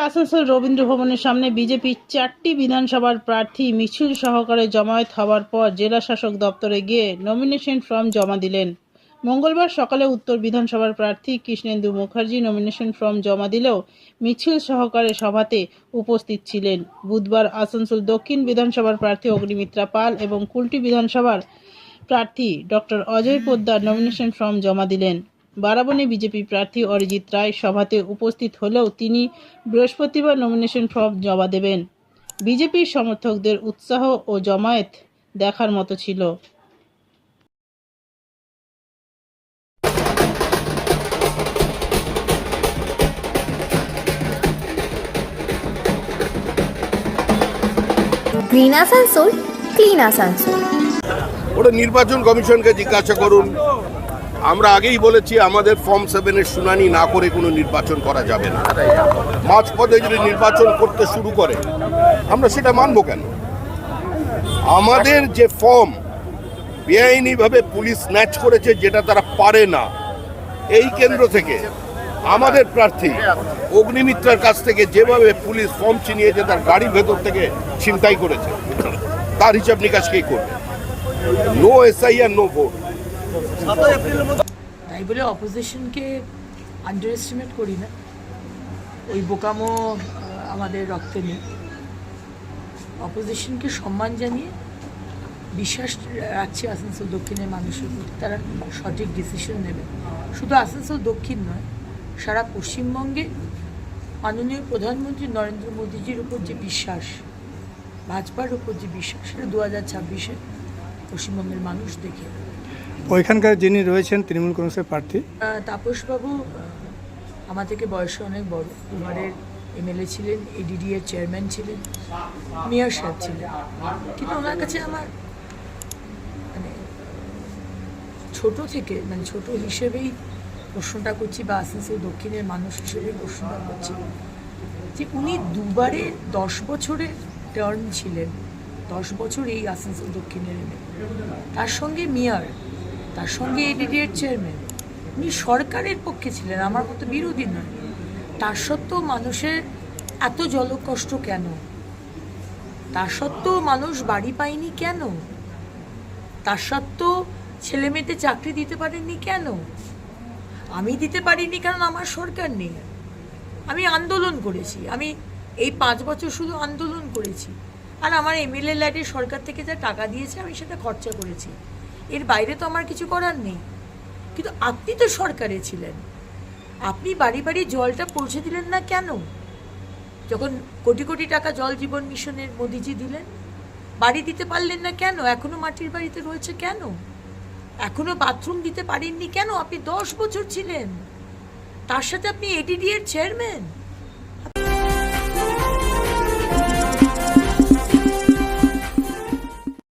আসানসোল রবীন্দ্র ভবনের সামনে বিজেপির 4টি বিধানসভার প্রার্থী মিছিল সহকারে জমায়েত হওয়ার পর জেলা শাসক দপ্তরে গিয়ে নমিনেশন ফর্ম জমা দিলেন। মঙ্গলবার সকালে উত্তর বিধানসভার প্রার্থী কৃষ্ণেন্দু মুখার্জি নমিনেশন ফর্ম জমা দিলেও মিছিল সহকারে সভাতে উপস্থিত ছিলেন। বুধবার আসানসোল দক্ষিণ বিধানসভার প্রার্থী অগ্নিমিত্রা পাল এবং কুলটি বিধানসভার প্রার্থী doctor Ajay Poddar nomination form জমা দিলেন। বারাবণী বিজেপি প্রার্থী অরিজিৎ রায় সভাতে উপস্থিত হলেও তিনি বৃহস্পতিবার নমিনেশন ফর্ম জমা দেবেন। বিজেপির সমর্থকদের উৎসাহ ও জমায়েত দেখার মতো ছিল। Green Asansol, clean Asansol. ওটা নির্বাচন কমিশনকে জিজ্ঞাসা করুন। আমরা আগেই বলেছি আমাদের ফর্ম 7-এর শুনানি না করে কোনো নির্বাচন করা যাবে না। মাঝপথে যদি নির্বাচন করতে শুরু করে আমরা সেটা মানব কেন? আমাদের যে ফর্ম বেআইনিভাবে পুলিশ স্ন্যাচ করেছে, যেটা তারা পারে না, এই কেন্দ্র থেকে আমাদের প্রার্থী অগ্নিমিত্রার কাছ থেকে যেভাবে পুলিশ ফর্ম ছিনিয়েছে, তার গাড়ির ভেতর থেকে ছিনতাই করেছে, তার হিসাব নিকাশ কে করবে? No SIR, no vote. তাই বলে অপোজিশনকে আন্ডার এস্টিমেট করি না, ওই বোকামো আমাদের রক্তে নেই। অপোজিশনকে সম্মান জানিয়ে বিশ্বাস রাখছি আসানসোল দক্ষিণের মানুষের প্রতি, তারা সঠিক ডিসিশন নেবে। শুধু আসানসোল দক্ষিণ নয়, সারা পশ্চিমবঙ্গে মাননীয় প্রধানমন্ত্রী নরেন্দ্র মোদীজির উপর যে বিশ্বাস, ভাজপার উপর যে বিশ্বাস, সেটা 2026-এ পশ্চিমবঙ্গের মানুষ দেখে। ওইখানকার যিনি রয়েছেন তৃণমূল কংগ্রেসের প্রার্থী তাপসবাবু আমার থেকে বয়সে অনেক বড়, দুবারের এমএলএ ছিলেন, এডিডি এর চেয়ারম্যান ছিলেন, মেয়র সাহেব ছিলেন, কিন্তু ওনার কাছে আমার মানে ছোট থেকে ছোট হিসেবেই প্রশ্নটা করছি, বা আসানসোল দক্ষিণের মানুষ হিসেবেই প্রশ্নটা করছি যে উনি দুবারে 10 বছরের টার্ম ছিলেন, 10 বছর এই আসানসোল দক্ষিণের এমএলএ, তার সঙ্গে মেয়র, তার সঙ্গে এডিডি এর চেয়ারম্যান, উনি সরকারের পক্ষে ছিলেন, আমার মতো বিরোধী নয়। তার সত্ত্বেও মানুষের এত জলকষ্ট কেন? তার সত্ত্বেও মানুষ বাড়ি পায়নি কেন? তার সত্ত্বেও ছেলে মেয়েতে চাকরি দিতে পারেননি কেন? আমি দিতে পারিনি কারণ আমার সরকার নেই। আমি আন্দোলন করেছি, আমি এই 5 বছর শুধু আন্দোলন করেছি, আর আমার এমএলএ ল্যাডে সরকার থেকে যা টাকা দিয়েছে আমি সেটা খরচা করেছি, এর বাইরে তো আমার কিছু করার নেই। কিন্তু আপনি তো সরকারে ছিলেন, আপনি বাড়ি বাড়ি জলটা পৌঁছে দিলেন না কেন? যখন কোটি কোটি টাকা জল জীবন মিশনের মোদিজি দিলেন, বাড়ি দিতে পারলেন না কেন? এখনো মাটির বাড়িতে রয়েছে কেন? এখনো বাথরুম দিতে পারেননি কেন? আপনি 10 বছর ছিলেন, তার সাথে আপনি এডিডি এর চেয়ারম্যান।